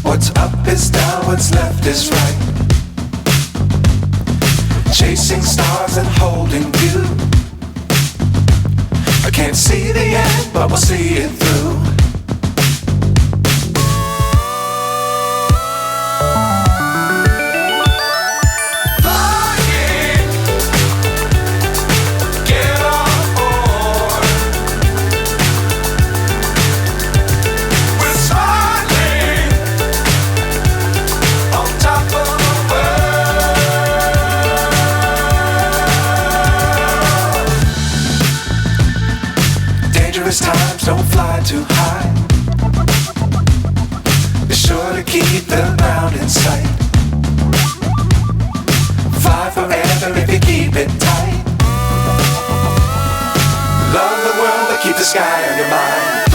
What's up is down, what's left is right. Chasing stars and holding you. I can't see the end, but we'll see it through. Dangerous times, don't fly too high. Be sure to keep the ground in sight. Fly forever if you keep it tight. Love the world, but keep the sky on your mind.